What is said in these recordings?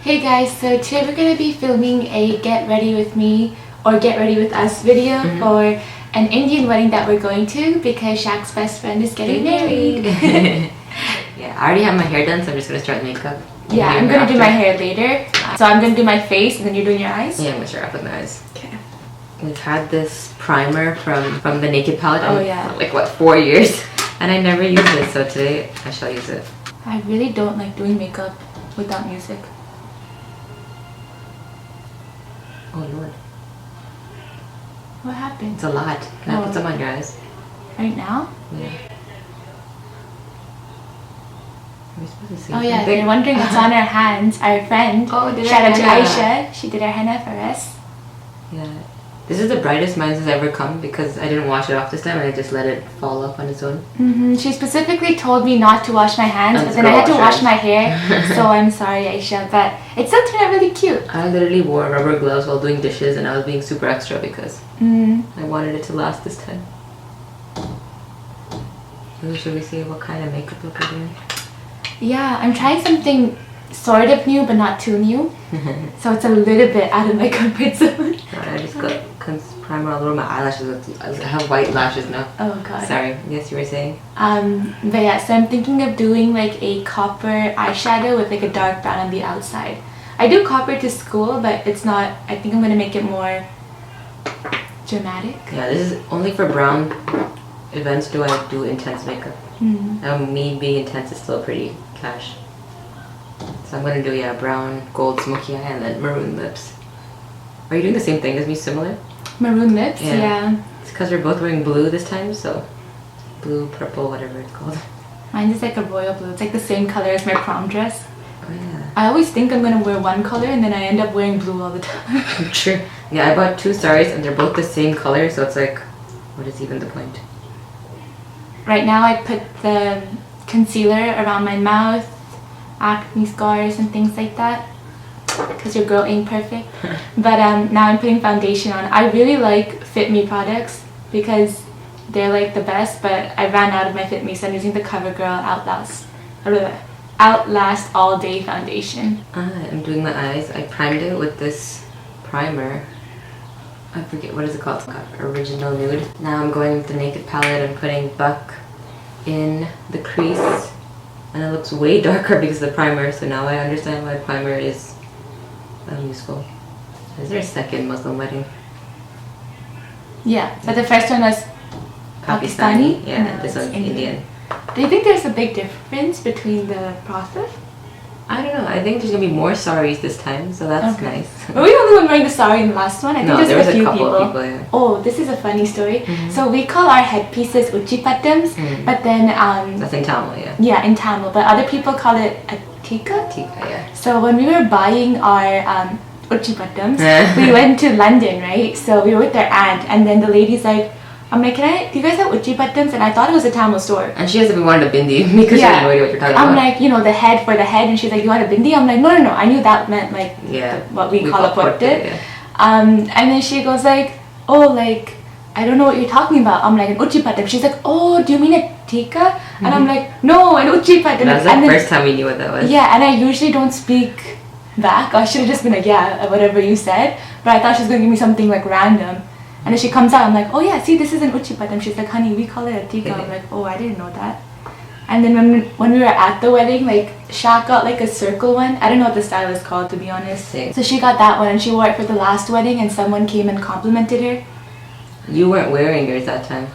Hey guys, so today we're going to be filming a get ready with me or get ready with us video for an Indian wedding that we're going to because Shaq's best friend is getting married. Yeah, I already have my hair done, so I'm just going to start makeup. Yeah, I'm going to do my hair later. So I'm going to do my face and then you're doing your eyes? Yeah, I'm going to start off with my eyes. Okay. We've had this primer from the Naked palette for like what, 4 years? And I never use it, so today I shall use it. I really don't like doing makeup without music. Oh Lord. What happened? It's a lot. Can I put some on your eyes? Right now? Yeah. Are we supposed to say Oh yeah, something? you're wondering what's on our hands. Our friend, shout out to Aisha, she did our henna for us. Yeah. This is the brightest mine has ever come because I didn't wash it off this time and I just let it fall up on its own. She specifically told me not to wash my hands, but then I had to wash my hair, so I'm sorry Aisha, but it still turned out really cute. I literally wore rubber gloves while doing dishes and I was being super extra because I wanted it to last this time. Should we see what kind of makeup look we're doing? Yeah, I'm trying something sort of new but not too new, so it's a little bit out of my comfort zone. I just got primer all over my eyelashes. I have white lashes now. Oh god. Sorry. Yes, you were saying? But yeah, so I'm thinking of doing like a copper eyeshadow with like a dark brown on the outside. I do copper to school, but it's not, I think I'm going to make it more dramatic. Yeah, this is only for brown events do I do intense makeup. Me being intense is still pretty cash. So I'm going to do, brown, gold, smoky eye, and then maroon lips. Are you doing the same thing as me, similar? Maroon lips? Yeah. It's because we're both wearing blue this time, so blue, purple, whatever it's called. Mine is like a royal blue. It's like the same color as my prom dress. Oh yeah. I always think I'm going to wear one color and then I end up wearing blue all the time. True. Yeah, I bought 2 saris and they're both the same color, so it's like, what is even the point? Right now I put the concealer around my mouth, acne scars and things like that. Because your girl ain't perfect. But now I'm putting foundation on. I really like Fit Me products because they're like the best, but I ran out of my Fit Me, so I'm using the CoverGirl Outlast All Day Foundation. I'm doing my eyes. I primed it with this primer. I forget, what is it called? Original Nude. Now I'm going with the Naked palette and putting Buck in the crease. And it looks way darker because of the primer, so now I understand why primer is useful. Is there a second Muslim wedding? Yeah, but the first one was Pakistani. Yeah, this one's Indian. Do you think there's a big difference between the process? I don't know. I think there's gonna be more saris this time, so that's nice. Were we the only one wearing the sari in the last one? I think there was a few couple of people. Yeah. Oh, this is a funny story. So we call our headpieces uchipattams, but then that's in Tamil, yeah. Yeah, in Tamil, but other people call it a tika. Tika, yeah. So when we were buying our uchipattams, we went to London, right? So we were with their aunt, and then the lady's like, I'm like, do you guys have uchipattams? And I thought it was a Tamil store. And she has to be wanted a bindi because she had no idea what you're talking about. I'm like, the head for the head, and she's like, you want a bindi? I'm like, no, I knew that meant like what we call a potte. Yeah. And then she goes like, oh, like, I don't know what you're talking about. I'm like, an uchipattam. She's like, oh, do you mean a tika? And I'm like, no, an uchipattam. That was the first time we knew what that was. Yeah, and I usually don't speak back. I should have just been like, yeah, whatever you said. But I thought she was going to give me something like random. And then she comes out, I'm like, oh yeah, see, this is an uchipattam. She's like, honey, we call it a tika. I'm like, oh, I didn't know that. And then when we were at the wedding, like, Shaq got like a circle one. I don't know what the style is called, to be honest. Same. So she got that one and she wore it for the last wedding and someone came and complimented her. You weren't wearing yours that time.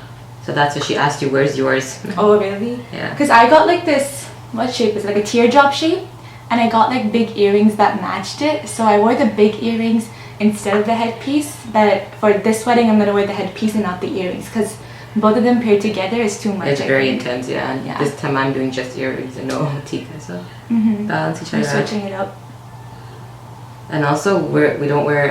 So that's what she asked you, where's yours? Oh, really? Yeah. Because I got like this, what shape is it? Like a teardrop shape. And I got like big earrings that matched it. So I wore the big earrings instead of the headpiece, but for this wedding I'm going to wear the headpiece and not the earrings because both of them paired together is too much. It's very intense, yeah. And this time I'm doing just earrings and no tika, so balance each other out. Switching it up. And also we don't wear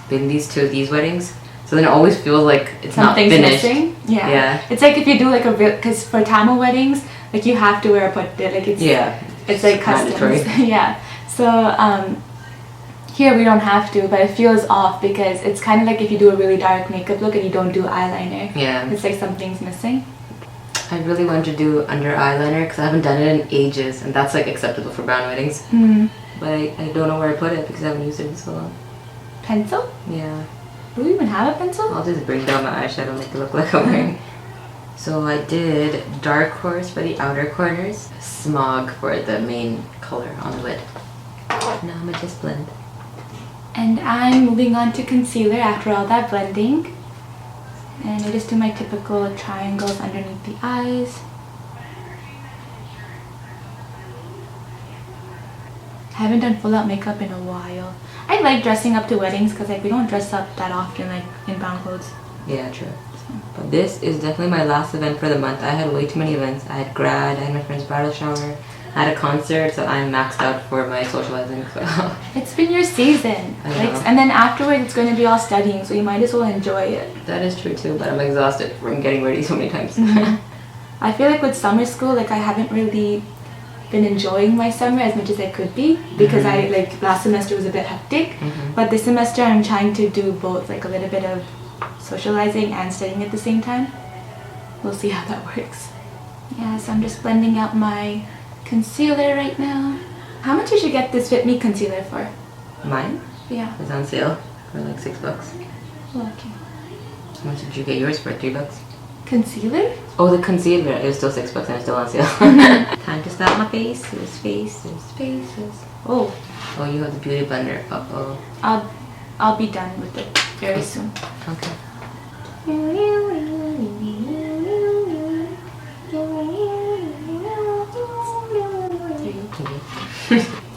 bindis to these weddings, so then it always feels like it's not finished. Missing. Yeah. It's like if you do like a real, because for Tamil weddings, like you have to wear a potte, like it's like customs. Yeah. So here we don't have to, but it feels off because it's kind of like if you do a really dark makeup look and you don't do eyeliner. Yeah. It's like something's missing. I really want to do under eyeliner because I haven't done it in ages, and that's like acceptable for brown weddings. but I don't know where I put it because I haven't used it in so long. Pencil? Yeah. Do we even have a pencil? I'll just bring down my eyeshadow, make it look like I'm wearing. So I did dark horse for the outer corners, smog for the main color on the lid. Now I'm gonna just blend. And I'm moving on to concealer after all that blending. And I just do my typical triangles underneath the eyes. I haven't done full out makeup in a while. I like dressing up to weddings because like we don't dress up that often like in brown clothes. Yeah, true. But this is definitely my last event for the month. I had way too many events. I had grad, I had my friend's bridal shower, I had a concert, so I'm maxed out for my socializing. So. It's been your season. And then afterwards it's going to be all studying, so you might as well enjoy it. That is true too, but I'm exhausted from getting ready so many times. I feel like with summer school, like I haven't really been enjoying my summer as much as I could be because I like last semester was a bit hectic, but this semester I'm trying to do both, like a little bit of socializing and studying at the same time. We'll see how that works. Yeah, so I'm just blending out my concealer right now. How much did you get this Fit Me concealer for? Mine? Yeah. It's on sale for like $6. Okay. How much did you get yours for? $3? Concealer? Oh, the concealer. It was still $6 and it's still on sale. Time to start my faces, faces, faces. Oh. Oh, you have the beauty blender. Uh-oh. I'll be done with it very soon. Okay.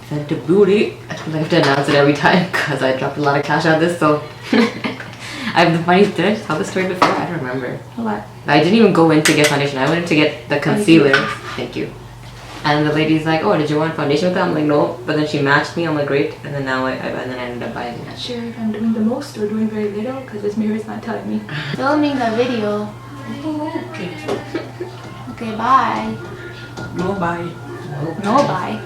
Fed to booty. I feel like I have to announce it every time because I dropped a lot of cash on this, so I have the funny. Did I tell this story before? I don't remember. What? I didn't even go in to get foundation. I went in to get the concealer. Thank you. And the lady's like, "Oh, did you want foundation with that?" I'm like, "No." But then she matched me. I'm like, "Great." And then now I ended up buying it. Not sure if I'm doing the most or doing very little because this mirror is not telling me. Filming the video. Okay. Okay, bye. No bye. No bye.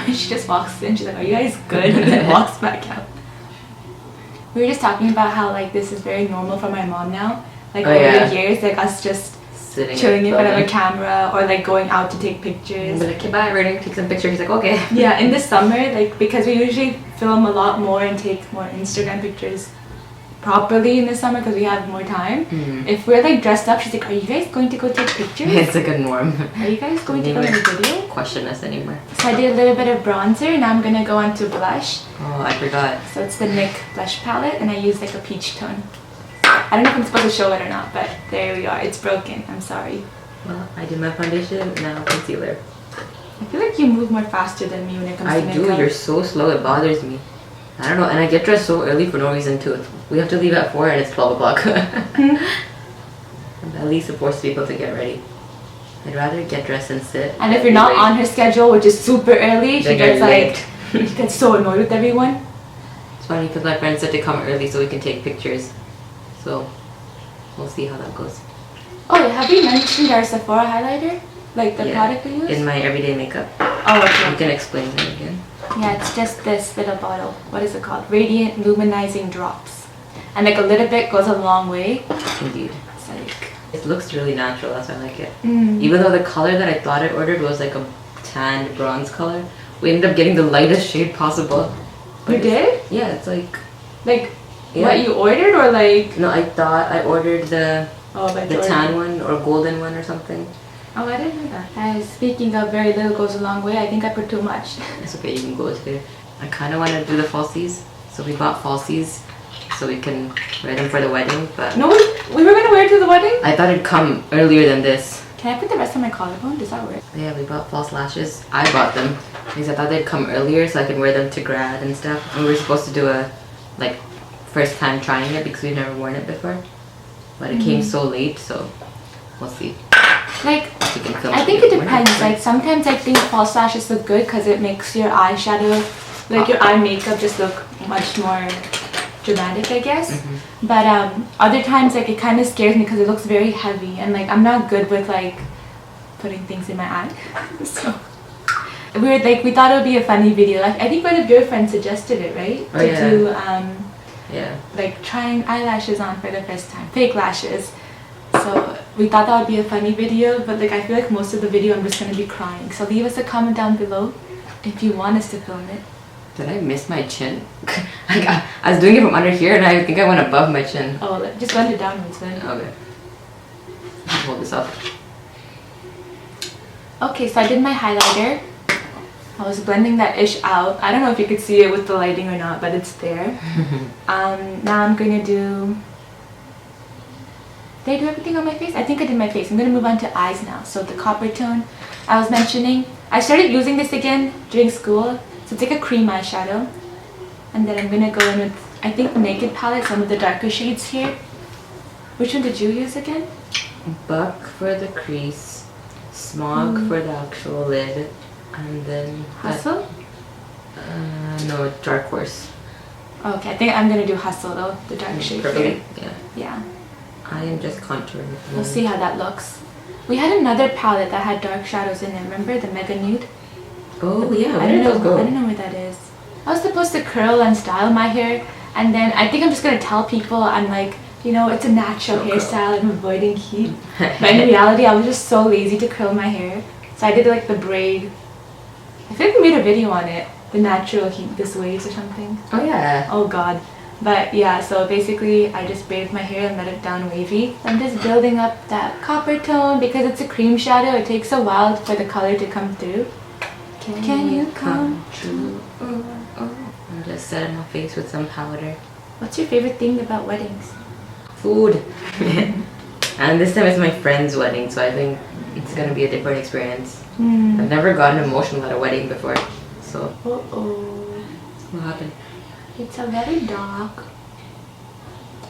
She just walks in. She's like, "Are you guys good?" And then walks back out. We were just talking about how like this is very normal for my mom now. Like over the years, like us just chilling in front of a camera or like going out to take pictures. Like, okay, bye, we're gonna take some pictures. He's like, okay. Yeah, in the summer, like because we usually film a lot more and take more Instagram pictures properly in the summer because we have more time. If we're like dressed up, she's like, "Are you guys going to go take pictures?" It's like a norm. Are you guys going to go in the video? Question us anymore. So I did a little bit of bronzer. Now I'm gonna go on to blush. Oh, I forgot. So it's the NYX blush palette, and I use like a peach tone. I don't know if I'm supposed to show it or not, but there we are. It's broken. I'm sorry. Well, I did my foundation, now concealer. I feel like you move more faster than me when it comes to makeup. I do. You're so slow. It bothers me. I don't know. And I get dressed so early for no reason too. We have to leave at 4 and it's 12 o'clock. At least it forces people to get ready. I'd rather get dressed and sit. And if you're not on her schedule, which is super early, she gets like, she gets so annoyed with everyone. It's funny because my friend said to come early so we can take pictures. So we'll see how that goes. Oh, have we mentioned our Sephora highlighter? Like the product we use? In my everyday makeup. Oh, okay. You can explain that again. Yeah, it's just this little bottle. What is it called? Radiant Luminizing Drops. And like a little bit goes a long way. Indeed. It's like... It looks really natural, that's why I like it. Even though the color that I thought I ordered was like a tanned bronze color, we ended up getting the lightest shade possible. But you did? Yeah, it's like... Like, what you ordered or like... No, I thought I ordered the tan one or golden one or something. Oh, I didn't know that. Speaking of very little goes a long way, I think I put too much. It's okay, you can go with it. I kind of want to do the falsies, so we bought falsies so we can wear them for the wedding, but... No, we were going to wear it to the wedding? I thought it'd come earlier than this. Can I put the rest on my collarbone? Does that work? Yeah, we bought false lashes. I bought them because I thought they'd come earlier so I could wear them to grad and stuff. And we were supposed to do a, like, first time trying it because we've never worn it before. But it came so late, so we'll see. Like, I think it depends. Like, sometimes I think false lashes look good because it makes your eyeshadow, like your eye makeup just look much more dramatic, I guess. But other times, like, it kind of scares me because it looks very heavy. And, like, I'm not good with, like, putting things in my eye. So, we thought it would be a funny video. Like, I think one of your friends suggested it, right? Oh, yeah. To do, like, trying eyelashes on for the first time. Fake lashes. So we thought that would be a funny video, but like I feel like most of the video I'm just going to be crying. So leave us a comment down below if you want us to film it. Did I miss my chin? Like, I was doing it from under here and I think I went above my chin. Oh, just blend it downwards then. Okay. Hold this up. Okay, so I did my highlighter. I was blending that ish out. I don't know if you could see it with the lighting or not, but it's there. Now I'm going to do... Did I do everything on my face? I think I did my face. I'm going to move on to eyes now. So the copper tone I was mentioning. I started using this again during school. So it's like a cream eyeshadow. And then I'm going to go in with, I think, Naked palette, some of the darker shades here. Which one did you use again? Buck for the crease, Smog for the actual lid, and then... Hustle? No, Dark Horse. Okay, I think I'm going to do Hustle though, the dark shade here. Yeah. Yeah. I am just contouring. We'll see how that looks. We had another palette that had dark shadows in it, remember? The Mega Nude? Oh yeah, I don't know where that is. I was supposed to curl and style my hair, and then I think I'm just gonna tell people I'm like, you know, it's a natural hairstyle, I'm avoiding heat. But in reality, I was just so lazy to curl my hair. So I did like the braid. I think we made a video on it. The natural heat, this waves or something. Oh yeah. Oh god. But yeah, so basically I just braided my hair and let it down wavy. I'm just building up that copper tone because it's a cream shadow. It takes a while for the color to come through. Can you come true? I'm just setting my face with some powder. What's your favorite thing about weddings? Food. And this time it's my friend's wedding, so I think it's gonna be a different experience. I've never gotten emotional at a wedding before, so. Uh-oh. What happened? It's a very dark.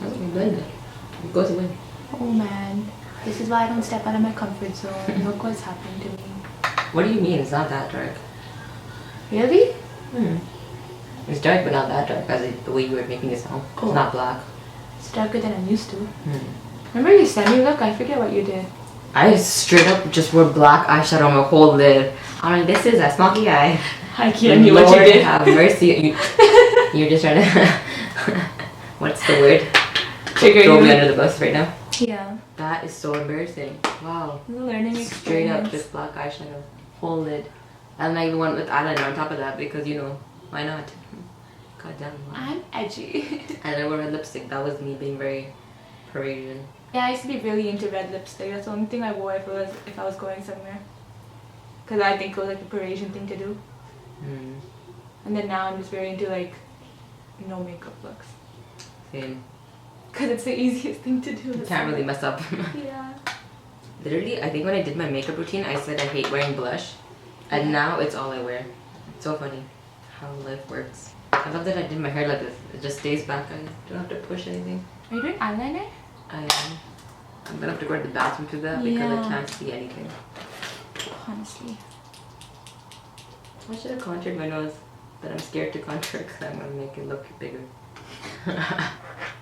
That's my blender. It goes away. Oh man. This is why I don't step out of my comfort zone. Look what's happened to me. What do you mean? It's not that dark. Really? It's dark, but not that dark, as the way you were making it sound. Oh. It's not black. It's darker than I'm used to. Remember you sent me look? I forget what you did. I straight up just wore black eyeshadow on my whole lid. I'm like, this is a smoky eye. I can't knew what you did. Have mercy. You're just trying to... What's the word? Trigger Throw me you. under the bus right now. Yeah. That is so embarrassing. Wow. The learning experience. Straight up just black eyeshadow. Whole lid. And I even went with eyeliner on top of that because, you know, why not? God damn. Wow. I'm edgy. And I wore red lipstick. That was me being very Parisian. Yeah, I used to be really into red lipstick. That's the only thing I wore if I was going somewhere. Because I think it was like the Parisian thing to do. And then now I'm just very into like no makeup looks. Same. Because it's the easiest thing to do. You can't really mess up. Yeah. Literally, I think when I did my makeup routine, I said I hate wearing blush. And now it's all I wear. It's so funny how life works. I love that I did my hair like this. It just stays back. I don't have to push anything. Are you doing eyeliner? I am. I'm gonna have to go to the bathroom to do that because I can't see anything. Honestly. I should have contoured my nose, but I'm scared to contour because I'm gonna make it look bigger.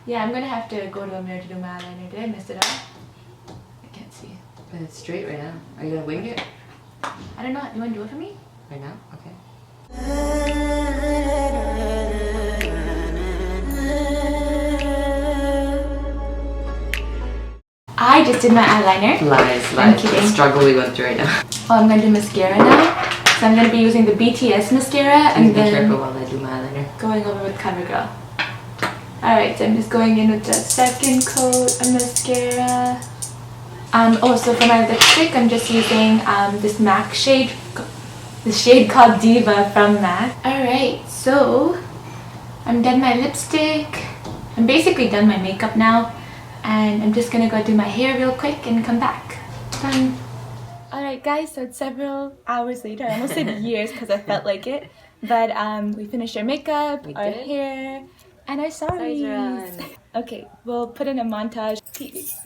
Yeah, I'm gonna have to go to a mirror to do my eyeliner. Did I mess it up? I can't see. But it's straight right now. Are you gonna wing it? I don't know. You wanna do it for me? Right now? Okay. I just did my eyeliner. Lies. I'm kidding. The struggle we went through right now. Oh, I'm gonna do mascara now. So I'm gonna be using the BTS mascara Please and be then careful while I do my eyeliner. going over with CoverGirl. Alright, so I'm just going in with the second coat of mascara. Also for my lipstick, I'm just using this MAC shade, the shade called Diva from MAC. Alright, so I'm done my lipstick. I'm basically done my makeup now. And I'm just gonna go do my hair real quick and come back. Done. Alright guys, so it's several hours later. I almost said years because I felt like it. But we finished our makeup, our hair, and our saris. Okay, we'll put in a montage. Peace.